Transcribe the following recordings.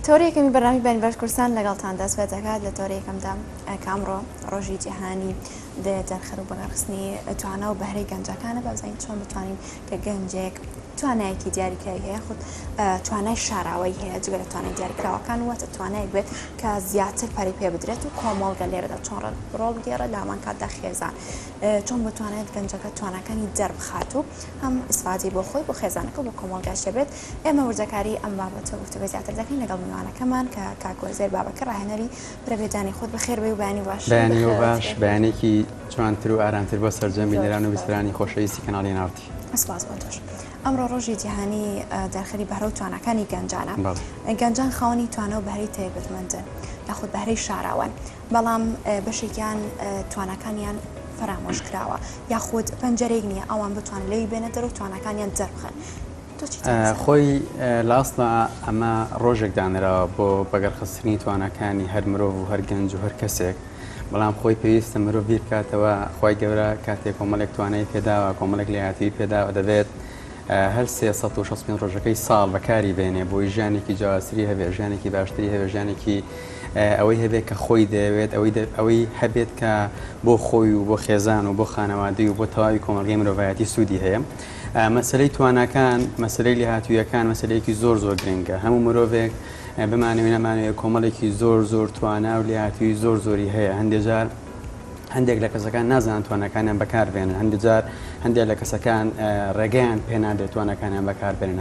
تۆرێکەکەمی بەنامی بین باش کوردستان لەگەڵتان دەست دەکات لە تۆرێکەکەمدا کامڕۆ ڕۆژی جیهانی دەرخەر و بەگەڕخستنی توانە و بەهرەی گەنجەکانە بەزین چۆن بتوانین کە گەنجێک توانایەکی دیاریکراوی هەیە خود توانای شاراوی هەیە جگە لە توانای دیاریکراوەکان واتە توانایەک بێت کە زیاتر پەری پێ بدرێت و کۆمەڵگە لێرەدا چۆن ڕۆڵ بگێڕێت لە هەمان کاتدا خێزان چۆن بتوانێت گەنجەکە توانەکانی دەربخات و هەم ئیسفادی بۆ خۆی بۆ خێزانەکە و بە کۆمەڵگاش دەبێت ئێمە وردەکاری ئەم بابەتە گفتوگۆ زیاتر دەکەین لەگەڵ میوانەکەمان کە کاکۆزێر بابەکە ڕاهێنەری برەبێدانی خۆت بەخێر بێ و بەیانی باش بەیانێکی جوانتر و ئارامتر بۆ سەرجەمی لێران و بیسترانی خۆشەویستی کەناڵی ناوتی. سپاس بۆ تۆش. ئەمڕۆ ڕۆژی جیهانی دەرخەری بەهرە و توانەکانی گەنجانە. گەنجان خاوەنی توانە و بەهرەی تایبەتمەندن یاخود بەهرەی شاراون، بەڵام بەشێکیان توانەکانیان فرامۆش کراوە یاخود پەنجەرێک نییە ئەوان بتوانن لەوی بێنە دەرەوە توانەکانیان دەربخەن. خۆی لاستە ئەمە ڕۆژێک دانراوە بۆ بەگەڕخستنی توانەکانی هەر مرۆڤ و هەر گەنج و هەر کەسێک، بەڵام خۆی پێویستە مرۆڤ بیر بکاتەوە خۆی گەورە کاتێک کۆمەڵێک توانایی پێداوە کۆمەڵێک لێهاتوی پێداوە دەبێت هەر 365 ڕۆژەکەی ساڵ بەکاری بێنێ بۆی ژیانێکی جیاوازتری هەبێت، ژیانێکی باشتری هەبێت، ژیانێکی ئەوەی هەبێت کە خۆی دەوێت ئەوەی هەبێت کە بۆ خۆی و بۆ خێزان و بۆ خانەوادەی و بۆ تەواوی کۆمەڵگەی مرۆڤایەتی سوودی هەیە. مەسلەی توانەکان مەسلەی لێهاتوویەکان مەسلەیەکی زۆر گرنگە. هەموو مرۆڤێک بمانەوێت نەمانەوێت کۆمەڵێکی زۆر توانە و لێهاتووی زۆری هەیە. هەندێک لە کەسەکان نازانن توانەکانیان بەکاربێنن، هەندێک لە کەسەکان ڕێگەیان پێ نادێت توانەکانیان بەکاربێنن،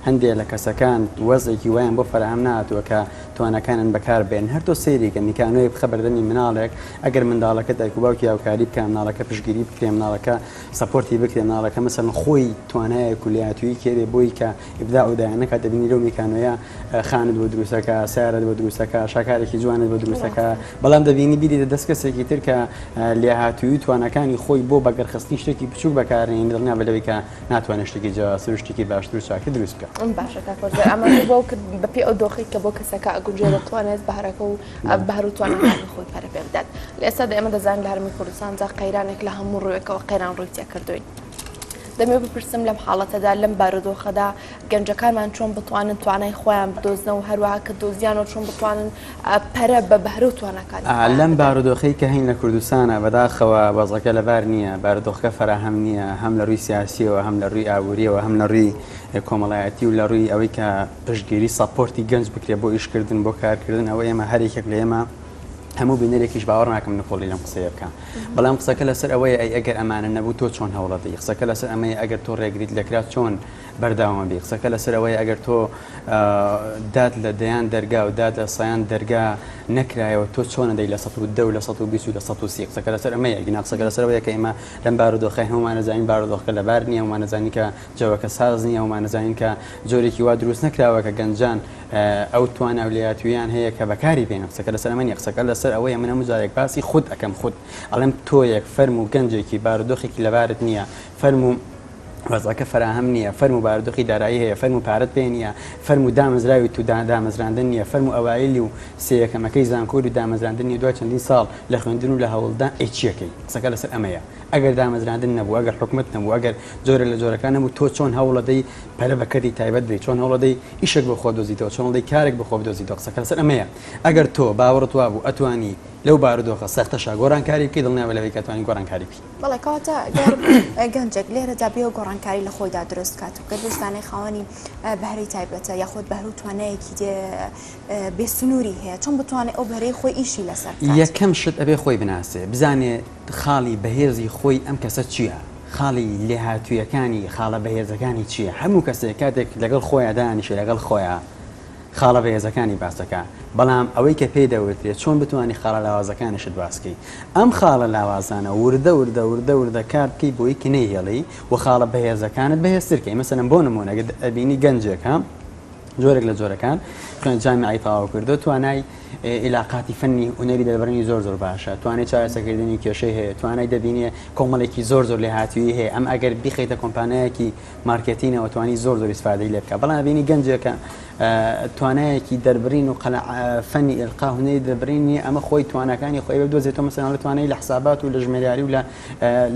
هەندێک لە کەسەکان وەزێکی وایان بۆ فراهم نهاتووە کە توانەکانیان بەکاربێنن. هەر تۆ سەیریکە میکانۆی بخەبەردەنی مناڵێک ئەگەر منداڵەکە دایک و باوکی هاوکاری بکە، مناڵەکە پشتگیری بکرێ، مناڵەکە سەپۆرتی بکرێ، مناڵەکە مەسەڵەن خۆی توانایەک و لێهاتووی کێبێ بۆی کە ئیبدا و دایانە کات دەبینی لەو میکانۆیە خانت بۆ دروستەکە، سیارەت بۆ دروستەکە، شاکارێکی جوانت بۆ دروستەکە، بەڵام دەبینی بیری دەست کەسێکی تر کە لێهاتووی توانەکانی خۆی بۆ بەگەڕخستنی شتێکی بچووک بەکارهێنێ دڵنیا بە لەوەی کە ناتوانێت شتێکی جیاوازتر و شتێکی باشتر و چاکتر دروست بکات. باشە کاکۆزێر، ئەمە بۆ کرد بەپێ ئەو دۆخی کە بۆ کەسەکە ئەگونجێ دەتوانێت بەهرەکە و بەهر و توانەکانی خۆی پەرە پێ بدات. لە ئێستادا ئێمە دەزانین لە هەرمی کوردستان جا قەیرانێک لە هەموو ڕوویەکەوە قەیران ڕووی تێ کردوین. دەمێ بپرسم لەم حاڵەتەدا لەم بارودۆخەدا گەنجەکانمان چۆن بتوانن توانای خۆیان بدۆزنە و هەروەها کە دۆزیانەوە چۆن بتوانن پەرە بە بەهرە و توانەکان. لەم بارودۆخەی کە هەین لە کوردستانە بەداخەوە بەزەکە لەبار نییە، بارودۆخەکە فراهەم نییە، هەم لە ڕووی سیاسیەوە، هەم لە ڕووی ئابووریەوە، هەم لە ڕووی کۆمەڵایەتی و لە ڕووی ئەوەی کە پشتگیری سەپۆرتی گەنج بکرێت بۆ ئیشکردن بۆ کارکردن. ئەوە ئێمە هەرێکێک لە ئێمە هەموو بینەرێکیش باوەڕ ناکەم نەخۆڵی لەم قسەیە بکەم، بەڵام قسەکە لەسەر ئەوەیە ئەگەر ئەمانە نەبوو تۆ چۆن هەوڵەدەی، قسەکە لەسەر ئەمەیە ئەگەر تۆ ڕێگریت لەکرات چۆن بەرداوامە بی، قسەکە لەسەر ئەوەیە ئەگەر تۆ داد لە دەیان دەرگا و داد لە سایان دەرگا نەکرایەوە تۆ چۆنە دەی لە 110 و لە 120 و لە 130. قسەکە لەسەر ئەمەیە، گینا قسەکە لەسەر ئەوەیە کە ئێمە لەم بارودۆخەی هەمومان نەزانین بارودۆخەکە لەبار نییە، هەمومان نەزانین کە جەوەکە ساز نییە، هەمومان نەزانین کە جۆرێکی وا دروست نەکراوە کە گەنجان ئەو توانە و لێهاتوویان هەیە کە بەکاری بێنن. قسەکە لەسەر ئەمە نیە، قسەکە لەسەر ئەوەیە من هەموو جارێک باسی خود ئەەکەم، خود ئەڵێم تۆیەک فەرم و گەنجێکی بارودۆخێکی لەبارت نییە، فەرم و وەزەکە فراهم نییە، فەرم و بارودۆخی دارایی هەیە، فەرم و پارەت پێ نییە، فەرم و دامەزراوی تو دامەزراندن نییە، فەرم و ئەوایلی و سێیەکەمەکەی زانکۆری و دامەزراندن نیە. دوای چەندین ساڵ لە خوێندن و لە هەوڵدا ئەیچیەکەی. قسەکە لەسەر ئەمەیە، ئەگەر دامەزراندن نەبوو، ئەگەر حکومت نەبوو، ئەگەر جۆرە لە جۆرەکان نەبوو، تۆ چۆن هەوڵەدەی پەرە بەکەری تایبەت بدەیت، چۆن هەوڵەدەی ئیشێک بۆ خۆ دۆزیتەوە، چۆن هەوڵەدەی کارێک بۆ خۆ بدۆزیتەوە. قسەکە لەسەر ئەمەیە. ئەگەر تۆ باوەڕت وا بوو ئەتوانی لەو بارودۆخە سەختەشە گۆڕانکاری بکەیت، دڵنیا بە لەوەی کە توانی گۆڕانکاری بکەیت. بەڵێ کەواتە گەنجێک لێرەدا بێ و گۆڕانکاری لە خۆیدا دروست کات و کوردستانی خاوەنی بەهرەی تایبەتە یاخود بەهر و توانایەکی بێسنووری هەیە، چۆن بتوانێت ئەو بەهرەی خۆی ئیشی لەسەر یەکەم شت ئەبێ خۆی بناسێ، بزانێ خاڵی بەهێزی خۆی ئەم کەسە چییە، خاڵی لێهاتوویەکانی خاڵە بەهێزەکانی چییە. هەموو کەسێک کاتێک لەگەڵ خۆیان دانیشێ لەگەڵ خۆیان خاڵە بەهێزەکانی باسەکە، بەڵام ئەوەی کە پێی دەوترێت چۆن بتوانانی خاڵە لاوازەکانیشت باسکەی. ئەم خاڵە لاوازانە وردە کار بکەی بۆی کە نەیهێڵی و خاڵە بەهێزەکانت بەهێزترکەی. مەسەلەن بۆ نمونە ئەگەر ئەبینی گەنجێک جۆرێک لە جۆرەکان خوێن جامیعی تەواو کردو، توانای علاقاتی فنی هونەری دەربڕینی زۆر باشە توانێت چارەسەرکردنی کێشەی هەیە توانای دەبینێ کۆمەڵێکی زۆر لێ هاتووی هەیە ئەم ئەگەر بخیتە کۆمپانایەکی مارکتینەوە توانی زۆر ئیسفادەی لێ بکە بەڵام بینی گەنجێکە توانایەکی دەربڕین و فەنی ئێلقا هونەری دەربڕینی ئەمە خۆی توانەکانی خۆی بدۆزێتەوە مەسەڵەن لە توانای لە حسابات و لە ژمێریاری و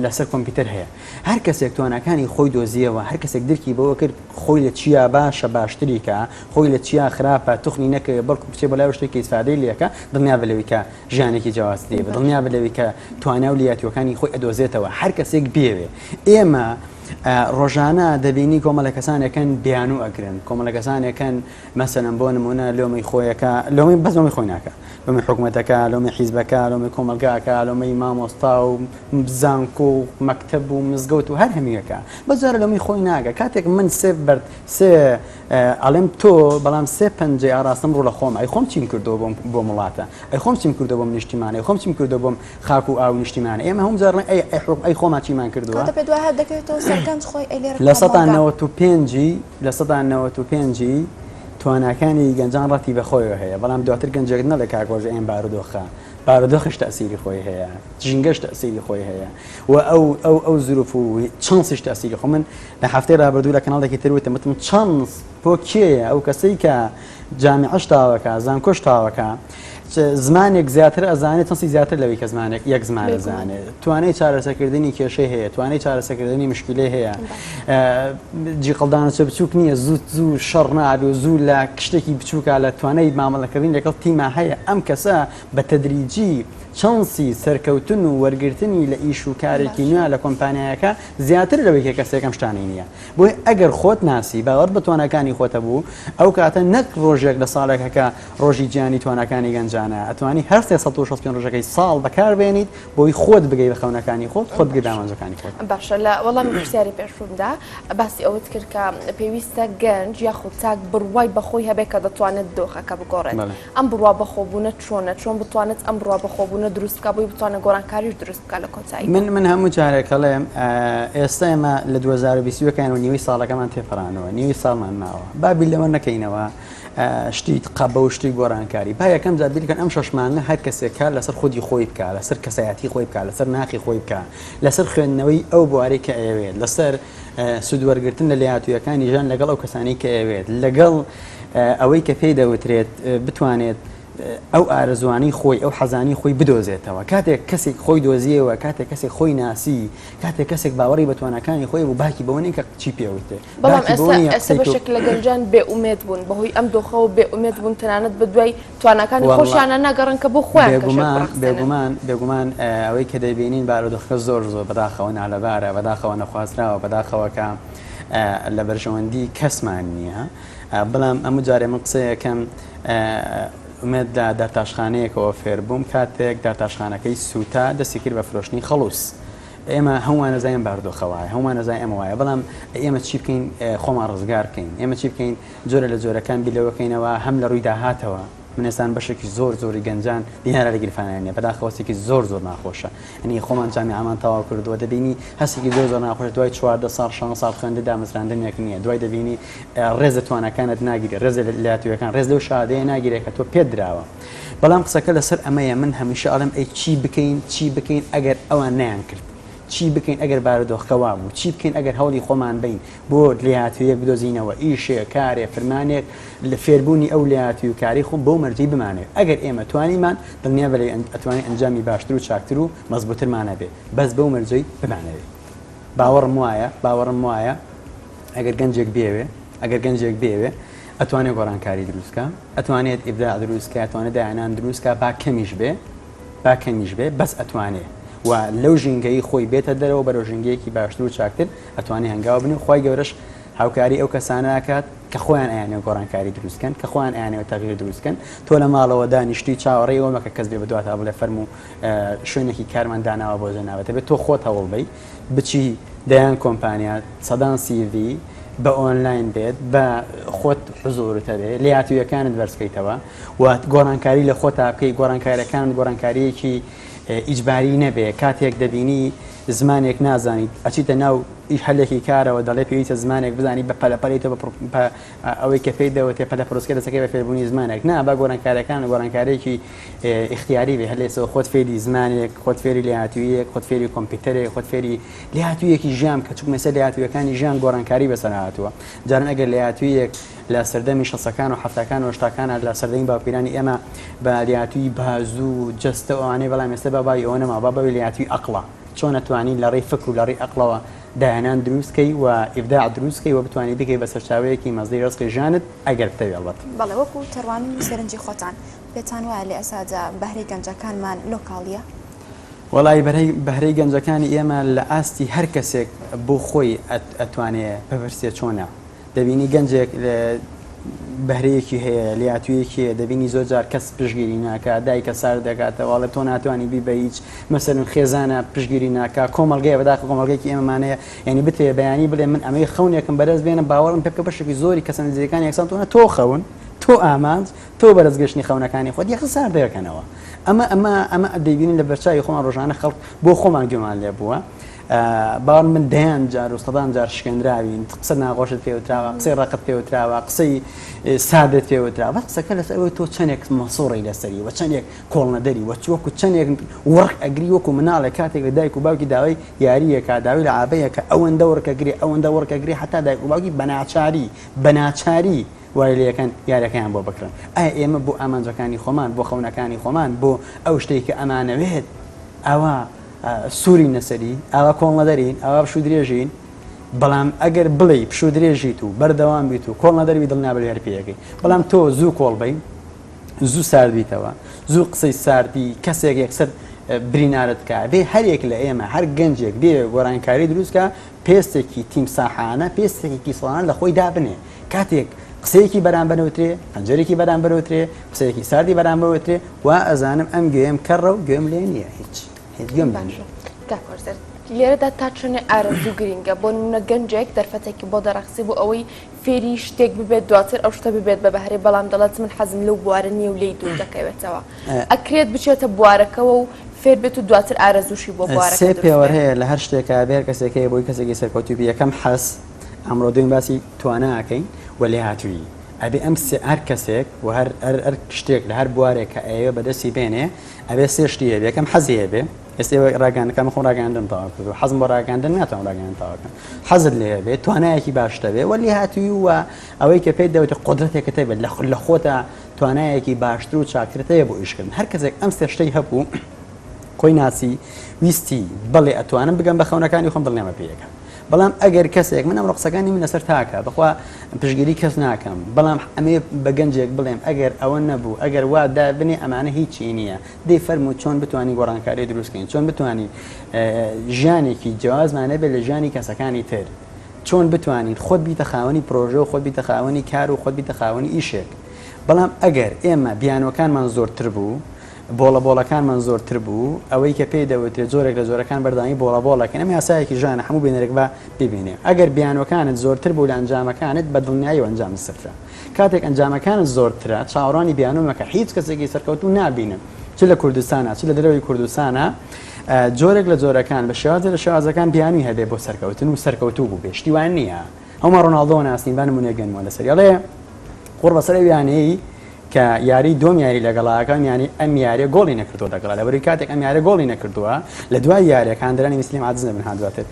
لەسەر کۆمپیوتەر هەیە هەر کەسێک توانەکانی خۆی دۆزیەوە هەر کەسێک درکی بەوە کرد خۆی لە چیا باشە باشتری کە خۆی لە چیا خراپە توخنی نەکەوێت بەڵکو بچێ بەلای شتێکی ئیسفادەی لێکە دڵنیا بلەوەی کە ژیانێکی جیاوازی بە دڵنیا بلەوەی کە توانای و لیاتیەکانی خۆی ئەدۆزێتەوە هەر کەسێک بێوێ ئێمە ڕۆژانە دەبینی کۆمەڵە کەسانێکن بیان و ئەگرن کۆمەڵە کەسانێکن مەسەلەن بۆ نمونە لۆمەی خۆیەکە لۆمەی بەس لۆمەی خۆی ناکە لۆمەی حکوومەتەکە لۆمەی حیزبەکە لۆمەی کۆمەلگاکە لۆمەی مامۆستا و زانکۆ و مەکتەب و مزگەوت و هەر هەمیەکە بەزارە لۆمەی خۆی ناگە کاتێک من سێ ئەڵێم تۆ بەڵام سێ پەنجێ ئاراستم ڕوو لە خۆم ئەی خۆم چیم کردەوە بۆ وڵاتە ئەی خۆم چیم کردەوە بۆم نیشتیمانە ئەی خۆم چیم کردەوە بۆم خاک و ئاو نیشتیمانە ئێمە هەم زارن ئەی خۆمان چیمان کردووە لە 1995 تواناکانی گەنجان ڕەتی بەخۆیەوە هەیە بەڵام دواتر گەنجێک نەڵێ کاکۆژ ئێم بارودۆخش تەسیری خۆی هەیە جینگەش تەسیری خۆی هەیە و ئەو زروف و چانسیش تەسیری خۆ من لە هەفتەی ڕابردوو لە کەناڵێکی تروتم وتم چانس بۆ کێیە ئەو کەسەی کە جامیعەش تاوەکە زانکۆش تاوەکە زمانێک زیاتر ئەزانێت چەندی زیاتر لەوەی کە زمانێک یەک زمان ئەزانێت توانای چارەسەرکردنی کێشەی هەیە توانای چارەسەرکردنی مشکلەی هەیە جیقڵدانە بچووک نییە زوو شەڕ نابێ و زوو لە شتێکی بچووکە لە توانای مامەڵەکردنی لەگەڵ تیما هەیە ئەم کەسە بە تەدریجی چانسی سەرکەوتن و وەرگرتنی لە ئیش و کارێکی نوێ لە کۆمپانیایەکە زیاتر لەوەی کە کەسێکم شتانی نییە بۆی ئەگەر خۆت ناسی باوەڕ بە توانەکانی خۆتە بوو ئەو کاتە نەک ڕۆژێک لە ساڵێکەکە ڕۆژی گیانی توانەکانی گەنجانە ئەتوانی هەر 365 ڕۆژەکەی ساڵ بەکاربێنیت بۆی خۆت بگەی بە خەونەکانی خۆت بگەی دامانجەکانی خۆت باشە لە وەڵامی پرسیاری پێشومدا باسی ئەوت کرد کە پێویستە گەنج یاخود چاک بڕوای بەخۆی هەبێت کە دەتوانێت دۆخەکە بگۆڕێت ئەم بڕوا بەخۆبوونە چۆن بتوانێت ئەم بڕوا بەخۆبوونە دروست بکە بۆی بتوانێت گۆڕانکاریش دروست بکە لە کۆتایی من هەموو جارێکەڵێم ئێستا ئێمە لە 2020 و نیوەی ساڵەکەمان تێپەڕانەوە نیوەی ساڵمان ماوە بابی لەوە نەکەینەوە شتی قەبە و شتی گۆڕانکاری با یەکەم جار بیرکەن ئەم شەشمانە هەر کەسێکە لەسەر خودی خۆی بکە لەسەر کەسایەتی خۆی بکە لەسەر ناخی خۆی بکە لەسەر خوێندنەوەی ئەو بوارەی کە ئەوێت لەسەر سوودوەرگرتن لە لایەتوویەکانی ژیان لەگەڵ ئەو کەسانی کە ئەوێت لەگەڵ ئەوەی کە پێی دەوترێت بتوانێت ئەو ئارەزوانی خۆی ئەو حەزانی خۆی بدۆزێتەوە کاتێک کەسێک خۆی دۆزیەوە کاتێک کەسێک خۆی ناسی کاتێک کەسێک باوەڕی بە توانەکانی خۆی بوو باکی بەوەنی کە چی پێوتێ بەڵام ئێستا بەشێک لە گەنجان بێئومێد بوون بەهۆی ئەم دۆخەوە بێئومێد بوون تەنانەت بەدوای توانەکانی خۆشیانە ناگەڕن کە بۆ خۆیان بێگومان ئەوەی کە دەبینین بارودۆخەکە زۆر بەداخەوە نالەبارە بەداخەوە نەخوازراوە بەداخەوەکە لە بەرژەوەندی کەسمان نییە بەڵام ئەموو جارێ من قسەیەکەم ئومێد لە دارتاشخانەیەکەوە فێر بووم کاتێک دارتاشخانەکەی سوتا دەستی کرد بە فرۆشتنی خەڵوس ئێمە هەمووان نەزانین بارودۆخەوایە هەمووان نەزانین ئەمە وایە بەڵام ئێمە چی بکەین خۆمان ڕزگار بکەین ئێمە چی بکەین جۆرە لە جۆرەکان بیلەوەکەینەوە هەم لە ڕووی داهاتەوە منێستان بەشێکی زۆری گەنجان دیارە لە گیرفانیانە بەداخەوەسێکی زۆر ناخۆشە ئەنی خۆمان جامیعەمان تەواو کردووە دەبینی هەستێکی زۆر ناخۆش دوای 14 ساڵ 6 ساڵ خوێندە دامەزراندنێک نییە دوای دەبینی ڕێز لە توانەکانت ناگیری ڕێز لە لایەتوویەکان ڕێز لەو شادەیە ناگیرێت کە تۆ پێت دراوە بەڵام قسەکە لەسەر ئەمەیە من هەمیشە ئەڵێم ئەی چی بکەین ئەگەر ئەوان نیان کرد چی بکەین ئەگەر بارودۆخەوا بوو چی بکەین ئەگەر هەوڵی خۆمان بین بۆ لایەتوویەک بدۆزینەوە ئیشێ کارێ فرمانێک لە فێربوونی ئەو لایەتووی و کاری خۆم بۆ مەرجەی بمانێت ئەگەر ئێمە توانیمان دڵنیا بەلێ ئەتوانین ئەنجامی باشتر و چاکتر و مەزبووترمانە بێت بەس بەو مەرجەی بمانەوێت باوەڕم وایە ئەگەر گەنجێک بێوێ ئەتوانێت گۆڕانکاری دروستکە ئەتوانێت ئیبداع دروستکە ئەتوانێت داهێنان دروستکە با کەمیش بێ بەس ئەتوانێت و لەو ژینگەی خۆی بێتە دەرەوە بەرەو ژینگەیەکی باشتر و چاکتر ئەتوانێت هەنگاو بن و خی گەورەش هاوکاری ئەو کەسانەکات کە خۆیان ئەیانێت گۆڕانکاری دروستکەن کە خۆیان ئەیانێت تەغیر دروستکەن تۆ لە ماڵەوە دانیشتی چاوەڕێی ئەومەکە کەس بێ بەدواتە بڵێ فەرم و شوێنێکی کارمان داناوە بۆ زێناوەتە بێت تۆ خۆت هەوڵ بی بچی دەیان کۆمپانیا سەدان CV بە ئۆنلاین بێت بە خۆت حزورتە بێت لایەتوویەکانت وەرزکەیتەوە و گۆڕانکاری لە خۆت بکەی گۆڕانکاریەکانت گۆڕانکاریەکی ئیجباری نەبێ کاتێک دەبینی زمانێک نازانیت ئەچیتە ناو هەلێکی کارەوە دەڵێ پێویستە زمانێک بزانی بە پەلەپەلیتەوە ئەوەی کە پێی دەوتێ پەلە پرۆسکە دەسەکەی بە فێربوونی زمانێک نا بە گۆڕانکارەکان گۆڕانکارێکی اختیاری بێ هەلێسەوە خۆت فێری زمانێک خۆت فێری لێهاتوویەک خۆت فێری کۆمپیوتەرێک خۆت فێری لێهاتوویەکی ژیان کە چوک مەسە لێهاتوویەکانی ژیان گۆڕانکاری بەسەر هاتووە جاران ئەگەر لێهاتوویەک لە سەردەمی 60ەکان و 70ەکان و 80ەکان لە سەردەمی باوپیرانی ئێمە بە لێهاتووی بازوو جەستە ئەوانەی بەڵام ئێستا بە بای ئەوە نەما با بەوەی لێهاتووی عەقڵە چۆن ئەتوانی لە ڕێی فکر و لە ڕێی عەقڵەوە داهێنان دروستکەی و ئیبداع دروستکەی و بتوانانی بگەی بە سەرچاوەیەکی مەزدەی ڕزقی ژیانت ئەگەر بتەوێت ئەڵبەت بەڵێ وەکو تەڕوانی سەرنجی خۆتان پێتان وایە لە ئێسادا بەهرەی گەنجەکانمان لۆکاڵیە؟ وەڵای بەهرەی گەنجەکانی ئێمە لە ئاستی هەر کەسێک بۆ خۆی ئەتوانێت بپرسێ چۆنە دەبینی گەنجێک بەهرەیەکی هەیە لێهاتوویەکی دەبینی زۆر جار کەس پشگیری ناکە دایکە سار دەکاتەوەڵە تۆ ناتوانانی بی بە هیچ مەسەرن خێزانە پشگیری ناکە کۆمەڵگەیە بەداخە کۆمەڵگەیەکی ئێمەمانەیە یعنی بتێ بەیانی بڵێ من ئەمەی خەونێکم بەرز بێنم باوەڕم پێ بکە بەشێکی زۆری کەسە نزیەکانی یەکسان تۆنە تۆ خەون تۆ ئامانج تۆ بەرزگەشتنی خەونەکانی خۆت یەخ سار دەکەنەوە ئەمە دەبینین لە بەرچاوی خۆمان ڕۆژانە خەڵک بۆ خۆمان گوێمان لێ بووە باوەڕ من دەیان جار و سەدان جار شکێنراوین قسە ناخۆشت پێوتراوە قسەی ڕقت پێوتراوە قسەی سادت پێوتراوە قسەکە لەسەرەوەی تۆ چەندێک مەسوڕی لەسەری وە چەندێک کۆڵنەدەری وەچوەکو چەندێک وەرق ئەگری وەکو مناڵێک کاتێک لە دایک و باوکی داوای یاریەکە داوای لە ئابەیەکە ئەوەندە وەرکەگری ئەوەندە وەرکەگری حتا دایک و باوکی بەناچاری وای لەکەن یاریەکەیان بۆ بکڕن ئایا ئێمە بۆ ئامانجەکانی خۆمان بۆ خەونەکانی خۆمان بۆ ئەو شتێک کە ئەمانەوێت ئەوە سووری نەسەری ئاوا کۆڵنەدەرین ئاوا پشوو درێژین بەڵام ئەگەر بڵێ پشوو درێژیت و بەردەوام بیت و کۆڵنەدەروی دڵنابێت هەرپیەکەی بەڵام تۆ زوو کۆڵبەی زوو ساردبیتەوە زوو قسەی ساردی کەسێک یەکسەر برینارت کە بێ هەرێک لە ئێمە هەر گەنجێک بێ گۆڕانکاری دروستکە پێستێکی تیمساحانە پێستێکی سڵانە لە خۆی دابنێ کاتێک قسەیەکی بەرامبەرەوترێ پەنجەرێکی بەرامبەرەوترێ قسەیەکی ساردی بەرامبەرەوترێ و ئەزانم ئەم گوێم کەڕە و گوێم لێ نییە هیچ لێرەدا تا چۆنێ ئارەزوو گرینگە بۆ نمونە گەنجێک دەرفەتێکی بۆ دەرەخسی بۆ ئەوەی فێری شتێک ببێت دواتر ئەو شتە ببێت بە بەهرێ بەڵام دەڵێت من حەزم لەو بوارە نییە و لێی دوور دەکەوێتەوە ئەکرێت بچێتە بوارەکەەوە و فێر بێت و دواتر ئارەزوشی بۆ بوارە سێ پێوە هەیە لە هەر شتێکە بێر کەسێکەیە بۆی کەسێکی سەرکەوتوبی یەکەم حەز ئەمڕۆ دوین باسی تواناکەین و لێهاتووی ئەبێ ئەم هەر کەسێک و هەر شتێک لە هەر بوارێک کە ئەوێ بەدەستی بێنێ ئەبێ سێ شتی هەیە یەکەم حەزی هەبێ ئێستا ڕاگەاندەکەم خۆم ڕاگەاندن تاوا کردو حەزم بۆ ڕاگەاندن ناتوانم ڕاگەاندن تاواکەم حەزت لێ هەبێ توانایەکی باشتە بێ و لێهاتووی و ئەوەی کە پێی دەوتێت قودرەتێکە تێبێت لە خۆتە توانایەکی باشتر و چاکرتەیە بۆ ئیشکردن هەر کەسێک ئەم سێ شتەی هەبوو خۆی ناسی ویستی بەڵێ ئەتوانم بگەم بە خەونەکانی خۆم دڵنیامە پێیەکە بەڵام ئەگەر کەسێک من ئەم ڕقسەکانی من لەسەر تاکە بخوا پشگیری کەس ناکەم بەڵام ئەمێ بە گەنجێک بڵێم ئەگەر ئەوە نەبوو ئەگەر وا دابنێ ئەمانە هیچی نییە دەی فەرموو چۆن بتوانانی گۆڕانکاری دروستکەین چۆن بتوانانی ژیانێکی جیازمانە بێت لە ژیانی کەسەکانی تر چۆن بتوانیت خۆت بیتە خاوەنی پرۆژە و خۆت بیتە خاوەنی کار و خۆت بیتە خاوەنی ئیشێک بەڵام ئەگەر ئێمە بیانوەکانمان زۆرتر بوو بۆڵەکانمان زۆرتر بوو ئەوەی کە پێی دەوترێت زۆرێک لە زۆرەکان بەردانی بۆڵەکەن ئەمە یاسایەکی ژانە هەموو بێنەرێک بە ببینێ ئەگەر بیانوەکانت زۆرتر بوو لە ئەنجامەکانت بە دڵنیایی و ئەنجام سەررا کاتێک ئەنجامەکانت زۆرترە چاوەڕانی بیانومەکە هیچ کەسێکی سەرکەوتو نابینم چ لە کوردستانە چ لە دەرەوەی کوردستانە جۆرێک لە جۆرەکان بە شێوازە لە شێوازەکان بیانوی هەبێ بۆ سەرکەوتن و سەرکەوتوو بوو بێشتیوان نییە هەموو ڕۆناڵدۆ ناسنین با نمونێگەنەوە لەسەر ئەڵێ قوڕ بەسەر ویانەیە کە یاری دۆم یاری لەگەڵاکان ینی ئەم یاریە گۆڵی نەکردو دەگەڵا لە بەروی کاتێک ئەم یاریە گۆڵی نەکردووە لە دوای یاریەکان دەرانی مسلیم عاجز نەبن هادواتر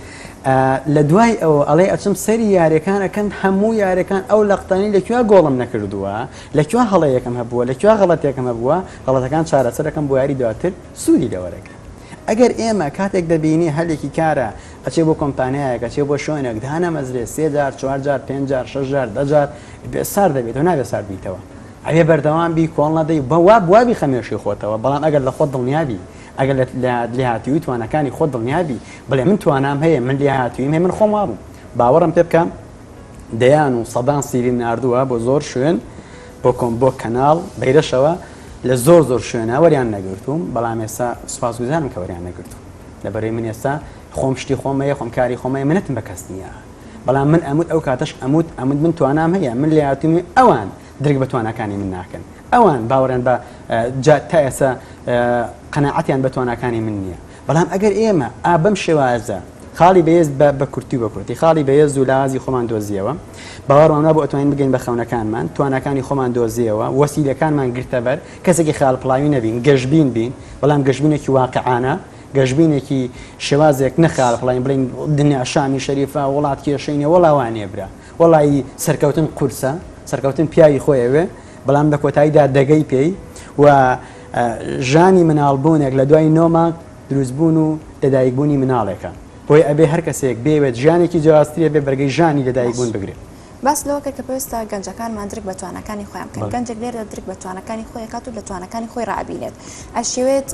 لە دوای ئەوە ئەڵێ ئەچم سەری یاریەکان ئەەکەم هەموو یاریەکان ئەو لەقتانی لەکوێ گۆڵم نەکردووە لەکوێ هەڵەیەکەم هەبووە لەکوێ غەڵەتێکم هەبووە غەڵەتەکان چارەسەرەکەم بۆ یاری دواتر سوودی لەوەرەگرن ئەگەر ئێمە کاتێک دەبینی هەلێکی کارە ئەچێ بۆ کۆمپانیایەک ئەچێ بۆ شوێنێک دانا مەزرێ 3 جار 4 جار 5 جار 6 جار 10 جار سار دەبێتەوە نابێت سار بیتەوە ئەوێ بەردەوام بی کۆڵ نەدەی بەوا بوابی خەمێشی خۆتەوە بەڵام ئەگەر لە خۆت دڵنیابی ئەگەر لە لێهاتووی توانەکانی خۆت دڵنیابی بڵێ من توانام هەیە من لێهاتوویم هەیە من خۆم وابووم باوەڕم پێ بکەم دەیان و سەدان سیریم ناردووە بۆ زۆر شوێن بۆ کەناڵ بەیرەشەوە لە زۆر شوێنە وەریان نەگرتوم بەڵام ئێستا سوپاسگوزارم کە وەریان نەگرتوم لەبەرەوەی من ئێستا خۆم شتی خۆمەیە خۆم کاری خۆمەیە منەتم بە کەس نییە بەڵام من ئەموت ئەو کاتەش ئەموت من توانام هەیە من لێهاتوومی ئەوان درک بە توانەکانی من ناکەن ئەوان باوەڕێن بە تا ئێستا قەناعەتیان بە توانەکانی من نییە بەڵام ئەگەر ئێمە بەم شێوازە خاڵی بەهێز بە کورتی و بە کورتی خاڵی بەهێز و لازی خۆمان دۆزیەوە باوەڕمان بۆ ئەتوانین بگەین بە خەونەکانمان توانەکانی خۆمان دۆزیەوە وەسیلەکانمان گرتە بەر کەسێکی خاڵ پڵاوی نەبین گەشتبین بین بەڵام گەشتبینێکی واقعانە گەشتبینێکی شێوازێک نەخاڵ پڵاوین بڵین دنیا شامی شەریفە وڵات کێشەینە وەڵاوانێ برا وەڵی سەرکەوتن قورسە سەرکەوتن پیاوی خۆیەوێ بەڵام لە کۆتاییدا دەگەی پێی و ژانی مناڵبوونێک لە دوای نۆمانگ دروستبوون و لەدایکبوونی مناڵێکە بۆی ئەبێ هەر کەسێک بێوێت ژیانێکی جیاوازترە بێ بەرگەی ژانی لەدایکبوون بگرێت باس لەوە کرد کە پێویستە گەنجەکانمان درک بە توانەکانی خۆیان بکەن گەنجێک لێرە درک بە توانەکانی خۆی کات و لە توانەکانی خۆی ڕابینێت ئەشێوێت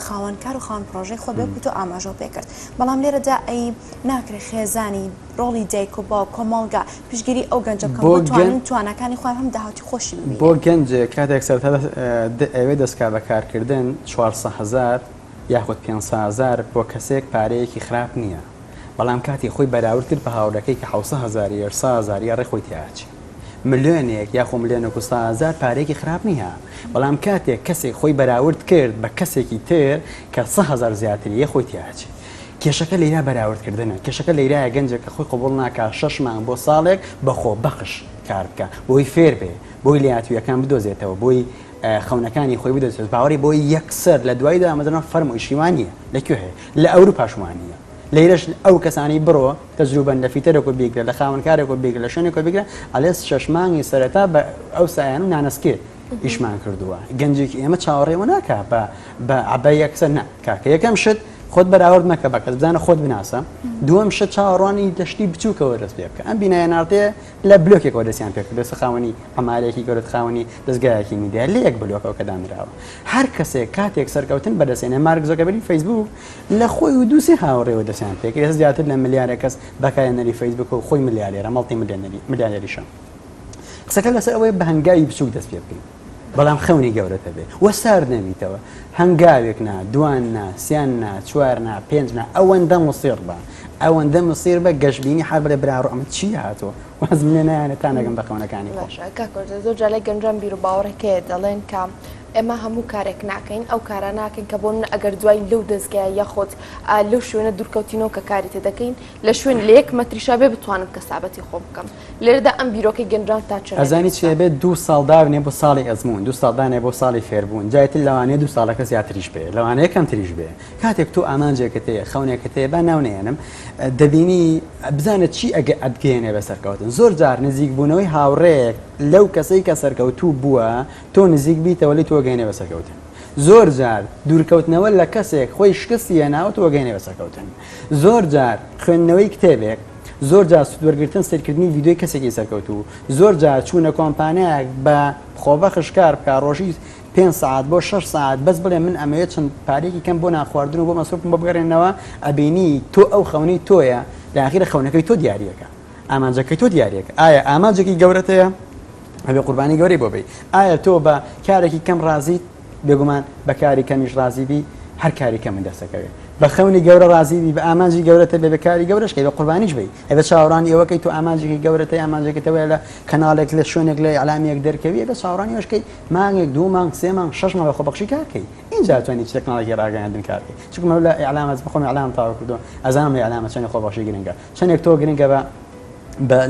خاوەنکار و خاوەن پرۆژەی خۆ بێ و تۆ ئاماژە پێ کرد بەڵام لێرەدا ئەی ناکرێت خێزانی ڕۆڵی دایک و باو کۆمەڵگا پشگیری ئەو گەنجە بکەن بۆ توانەکانی خۆیان هەم داهاتی خۆشی ببینن بۆ گەنجێک کاتێک سەرەتا ئەوێ دەستکا بەکارکردن 400,000 یاخود 500,000 بۆ کەسێک پارەیەکی خراپ نییە بەڵام کاتی خۆی بەراورد کرد بە هاوڕەکەی کە 700,000 یا 100,000 یا ڕێخۆی تیاچی ملیۆنێک یاخۆ ملیۆنە 100,000 پارێکی خراپ نییە بەڵام کاتێک کەسێک خۆی بەراورد کرد بە کەسێکی تر کە 100,000 زیاتری یەخۆی تیاچی کێشەکە لەیرا بەراوردکردنە کێشەکە لەیرایە گەنجێک کە خۆی قبول ناکات 6 مانگ بۆ ساڵێک بەخۆ بەخش کار بکە بۆی فێر بێ بۆی لایەتویەکان بدۆزێتەوە بۆی خەونەکانی خۆی بدۆزێت باوەڕی بۆی یەکسەر لە دوایدا ئەمەدەنە فەرمووی شیوانیە لەکوێ هەیە لە ئەوروپا شوانیە لەیرەش ئەو کەسانی بڕۆ تەجروبەن لە فیتەرێکۆ بیگرە لە خاوەنکارێکۆ بیگرە لە شوێنێکۆ بیگرە ئەلێس 6 مانگی سەرەتا بە ئەو سایان و نانەسکێت ئیشمان کردووە گەنجێکی ئێمە چاوەڕێوە ناکە بە عەبە یەکسەر نا کاکە یەکەم شت خۆت بەراورد مەکە بە کەس بزانە خۆت بناسە دووەم شت چاوەڕوانی دەشتی بچووکەوە دەست پێ بکە ئەم بینایە ناردەیە لە بلۆکێکەوە دەستیان پێ کردو خاوەنی ئەمارێکی گەورەت خاوەنی دەستگایەکی میدیا لە یەک بلۆکەوە کە دانراوە هەر کەسێک کاتێک سەرکەوتن بەدەستێنێ مارک زۆکەبەری فەیسبوک لە خۆی و دووسێ هاوڕێوە دەستیان پێ کرد زیاتر لە ملیارە کەس بەکارهێنەری فەیسبوک و خۆی ملیارێرە مەڵتی ملیارێریشە قسەکە لەسەر ئەوەیە بە هەنگاوی بچووک دەست پێ بکەین بەڵام خەونی گەورەتە بێ وە سار نەبیتەوە هەنگاوێک نا دوان نا سیان نا چوار نا پێنج نا ئەوەندە مصیر بە ئەوەندە مصیر بە گەشتبینی هەر بڵێ براڕۆ ئەمە چی هاتۆ واز منێ نایانە تا نەگەم بە خەونەکانی خۆش زۆر جالای گەنجان بیر و باوەڕێکێ دەڵێن کە ئێمە هەموو کارێک ناکەین ئەو کارە ناکەین کە بۆ من ئەگەر دوای لەو دەستگای یاخۆت لەو شوێنە دوورکەوتینەوە کە کاری تێ دەکەین لە شوێن لە یەک مەتریشا بێ بتوانم کەسابەتی خۆ بکەم لێرەدا ئەم بیرۆکەی گەنجان تا چ ئەزانی چێ بێت 2 ساڵ داونێ بۆ ساڵی ئەزمون 2 ساڵ دانێ بۆ ساڵی فێربوون جایتر لەوانەیە 2 ساڵەکە زیاتریش بێ لەوانەیە کەم تریش بێ کاتێک تۆ ئامانجێکت هەیە خەونێکت هەیە با ناونێنم دەبینی بزانێت چی ئەگە ئەدگەێنێ بە سەرکەوتن زۆر جار نزیک بوونەوەی هاوڕێک لەو کەسەی کە سەرکەوتوو بووە تۆ نزیک بیتەوە لی تۆ گەێنێ بە سەرکەوتن زۆر جار دوورکەوتنەوە لە کەسێک خۆی شکستیە ناوە تۆ گەێنێ بە سەرکەوتن زۆر جار خوێندنەوەی کتێبێک زۆر جار سوودوەرگرتن سەرکردنی ویدیۆی کەسێکی سەرکەوتوو زۆر جار چوونە کۆمپانیایەک بە خۆبەخش کار بکە ڕۆژی 5 ساعت بۆ 6 ساعت بەس بڵێ من ئەمەوێت چەند پارێکی کەم بۆ ناخواردن و بۆ مەسروفم بۆ بگەڕێنەوە ئەبینی تۆ ئەو خەونەی تۆیە لەئاخیرە خەونەکەی تۆ دیاریەکە ئامانجەکەی تۆ دیاریەکە ئایا ئامانجێکی گەورەتەیە ئەبێ قوربانی گەورەی بۆ بێ ئایا تۆ بە کارێکی کەم ڕازیت بێگومان بە کاری کەمیش ڕازیبی هەر کاری کەم من دەستەکەوێت بە خەونی گەورە ڕازیبی بە ئامانجی گەورەتە بێ بەکاری گەورەشکەی بە قوربانیش بی ئەبێ چاوەڕانی ئەوەکەی تۆ ئامانجێکی گەورەتە ئامانجێکەوەیە لە کەناڵێک لە شوێنێک لە ئەعلامێک دەرکەوی بە چاوەڕانی ئەوشکەی مانگێک 2 مانگ 3 مانگ 6 مانگ خۆبەخشی کارکەی اینجا توانی چ تەکنۆلۆژی ڕاگەیاندن کارکەی چونکە مەولا ئیعلامات بخۆم ئیعلام تاوا کردو ئەزانم ئیعلامات چەند خۆبەخشی گرنگە چەندێک تۆ گرنگە بە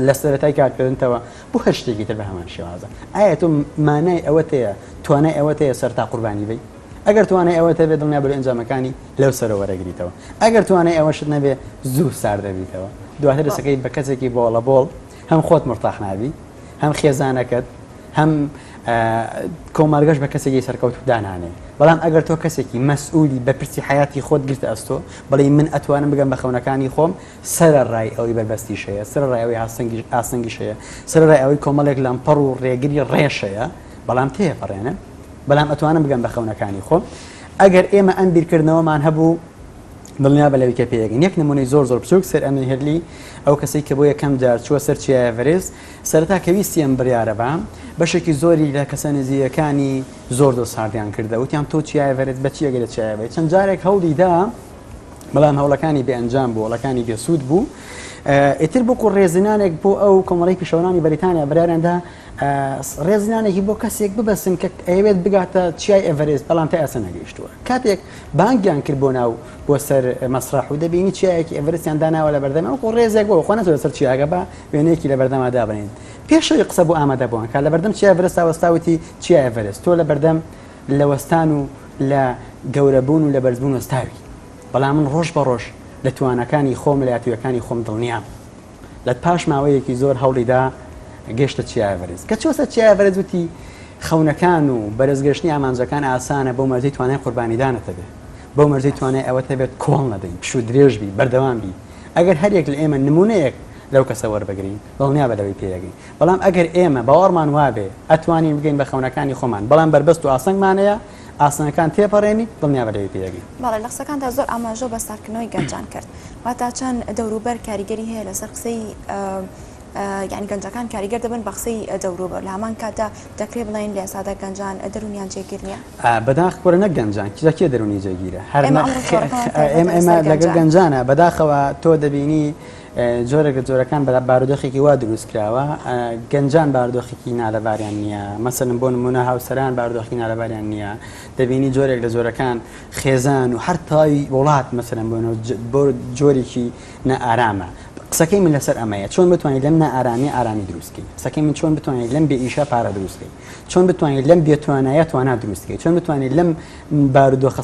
لە سەرەتای کارکردنەوە بۆ هەر شتێکی تر بە هەمان شێوازە ئایا تۆ مانای ئەوەتەیە توانای ئەوەتەیە سەرتا قوربانی بی ئەگەر توانای ئەوەتە بێت دڵنیا بەرەو ئەنجامەکانی لەو سەرەوە وەرەگریتەوە ئەگەر توانای ئەوەشت نەبێ زوو سار دەبیتەوە دواتر دەسەکەیت بە کەسێکی بۆڵە بۆڵ هەم خۆت مرتاح نابی هەم خێزانەکەت هەم کۆمەڵگەش بە کەسێکی سەرکەوت دانانێ بەڵام ئەگەر تۆ کەسێکی مەسئولی بە پرسی حیاتی خۆت گرتە ئەستۆ بەڵێ من ئەتوانم بگەم بە خەونەکانی خۆم سەرەڕای ئەوەی بەربەستیشەیە سەرەڕای ئەوەی ئاسنگیشەیە سەرەڕای ئەوەی کۆمەڵێک لەمپەڕ و ڕێگری ڕێشەیە بەڵام تێپەڕێنە بەڵام ئەتوانم بگەم بە خەونەکانی خۆم ئەگەر ئێمە ئەم بیرکردنەوەمان هەبوو دڵنیا بە لەویکە پێگەین یەک نمونەی زۆر بچووک سەر ئەمن هێرلی ئەو کەسەی کە بۆ یەکەم جار چووە سەر چیای ئێڤەرێست سەرەتا کە ویستی ئەم بڕیارە بە بەشێکی زۆری لە کەسە نزیەکانی زۆر دۆ ساردیان کردە وتیان تۆ چیای ئێڤەرێست بە چی ئەگەرە چیای ئێڤەرێست چەند جارێک هەوڵی دا بەڵام هەوڵەکانی بێئەنجام بوو وڵەکانی بێسوود بوو ئیتر بۆ ڕێزینانێک بۆ ئەو کۆمەڵی پیشەوەرانی بەریتانیا بەرارێندا ڕێزینانێکی بۆ کەسێک ببەسن کە ئەوێت بگاتە چیای ئەڤەرێست بەڵام تا ئەسە نەگەیشتووە کاتێک بانگیان کرد بۆ ناو بۆ سەر مەسرح و دەبینی چیایەکی ئەڤەرستیان داناوە لە بەردەم ئەو ڕێزێک بۆ خۆ نەتوانێت سەر چیاگە بە وێنەیەکی لە بەردەما دابنین پێشەوەی قسە بۆ ئامادە بووان کە لە بەردەم چیای ئەڤەرست وەستاوتی چیای ئەڤەرست تۆ لە بەردەم لە وەستان و لە گەورەبوون و لە بەرزبوون وەستاوی بەڵام من ڕۆژ بە ڕۆژ لە توانەکانی خۆم لە یاتوویەکانی خۆم دڵنیام لە پاش ماوەیەکی زۆر هەوڵیدا گەشتە چیای ئەڤەرست کە چۆسە چیای ئەڤەرست وتی خەونەکان و بەرزگەشتنی ئامانجەکان ئاسانە بۆ مەرجەی توانای قوربانیدانەتە بێت بۆ مەرجەی توانای ئەوەتە بێت کۆڵ نەدەین پشت و درێژ بی بەردەوام بی ئەگەر هەرێک لە ئێمە نمونەیەک لەو کەسە وەربگرین دڵنیا بە لەوەی پێگەین بەڵام ئەگەر ئێمە باوەڕمان وابێ ئەتوانین بگەین بە خەونەکانی خۆمان بەڵام بربەست و ئاسنگمانەیە ئاسنەکان تێپەڕێنی دڵنیا بە لەوەی پێگەین بەڵێ لە قسەکاندا زۆر ئاماژە بە ساکردنەوەی گەنجان کرد واتە چەند دەوروبەر کاریگەری هەیە لەسەر قسەی یعنی گەنجەکان کاریگەر دەبن بە قسەی دەوروبەر لە هەمان کاتدا دەکرێت بڵێن لە سادە گەنجان دەرونیان جێگیر نییە بەداخۆرە نەک گەنجان کێ دەرونی جێگیرە هەر ئێمە لەگەڵ گەنجانە بەداخەوە تۆ دەبینی جۆرە جۆرەکان بە بارودۆخێکی وا دروست کراوە گەنجان بارودۆخێکی نالەباریان نییە مەسەلەن بۆ نمونە هاوسەران بارودۆخی نالەباریان نییە دەبینی جۆرێک لە جۆرەکان خێزان و هەر تاوی وڵات مەسەلەن بۆ جۆرێکی نەئارامە قسەکەی من لەسەر ئەمەیە چۆن بتوانیت لەم نائارامی ئارامی دروستکەی قسەکەی من چۆن بتوانیت لەم بێئیشە پارە دروستکەی چۆن بتوانیت لەم بێتوانایە توانە دروستکەی چۆن بتوانیت لەم بارودۆخە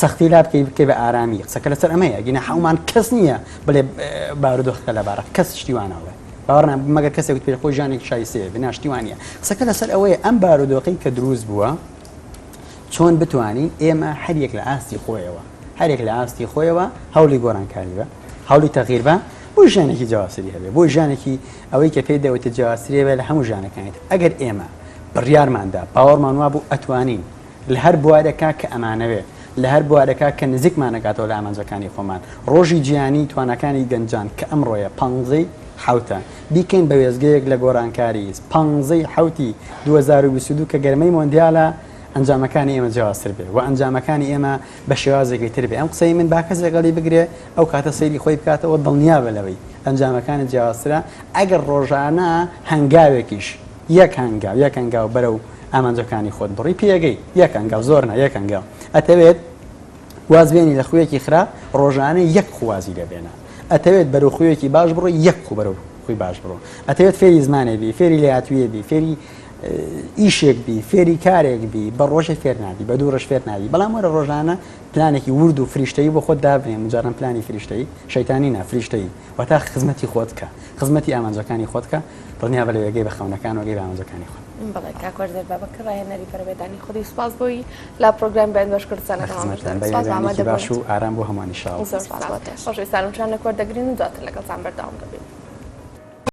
سەختی لا بکەی بە ئارامی قسەکە لەسەر ئەمەیە گینە حەومان کەس نییە بڵێ بارودۆخەکە لەبارە کەس شتیوانەوە باوەڕ مەگەر کەسێک پێ خۆی ژانێکی شایستەیە بناشتیوانە قسەکە لەسەر ئەوەیە ئەم بارودۆخەی کە دروست بووە چۆن بتوانین ئێمە هەریەک لە ئاستی خۆیەوە هەرێک لە ئاستی خۆیەوە هەوڵی گۆڕانکاری بە هەوڵی تەغییر بە بۆ ژانێکی جیاواسری هەبێ بۆ ژانێکی ئەوەی کە پێی دەوێتە جیاواسری بێ لە هەموو ژانەکانیت ئەگەر ئێمە بڕیارماندا باوەڕمان وا بوو ئەتوانین لە هەر بوارێکا کە ئەمانەوێ لە هەر بوارەکە کە نزیکمانەکاتەوە لە ئامانجەکانی خۆمان ڕۆژی گیانی توانەکانی گەنجان کە ئەمڕۆیە 15 بیکەین بە وێزگەیەک لە گۆڕانکاری 15 2022 کە گەرمەی مۆندیالە ئەنجامەکانی ئێمە جیاوازتر بێ و ئەنجامەکانی ئێمە بە شێوازێکی تر بێ ئەم قسەی من با کەس لەگەڵی بگرێ ئەو کاتە سەیری خۆی بکاتەوە دڵنیا بە لەوەی ئەنجامەکانی جیاوازترە ئەگەر ڕۆژانە هەنگاوێکیش یەک هەنگاو بەرەو ئامانجەکانی خۆت بڕی پێگەی یەک هەنگاو زۆرنا یەک هەنگاو ئەتەوێت وازبێنی لە خوێکی خراپ ڕۆژانە یەک خوازی لەبێنە ئەتەوێت بەرەو خوێکی باش بڕۆ یەک خو بەرەو خوی باش بڕۆ ئەتەوێت فێری زمانێ بی فێری لەیاتویە بی فێری ئیشێک بی فێری کارێک بی بە ڕۆژە فێر نابی بە دوو ڕۆژ فێر نابی بەڵام وەرە ڕۆژانە پلانێکی ورد و فریشتەی بۆ خۆت دابنێ مجارن پلانی فریشتەی شەیتانی نا فریشتەی وەتا خزمەتی خۆت کە خزمەتی ئامانجەکانی خۆت کە دڵنیا بە لەوێگەی بە خەونەکان وەگەی بە ئامانجەکانی خۆت بەڵێ کاکوەردێت بابەکە ڕاهێنەری پەروێدانی خودی سوپاس بۆی لە پرۆگرام بەیان بەشکردستانە باش و ئارام بۆ هەمووانی شاو خۆشویستانم چیان لە کۆردەگرین و دواتر لەگەڵتان بەردەوام دەبین.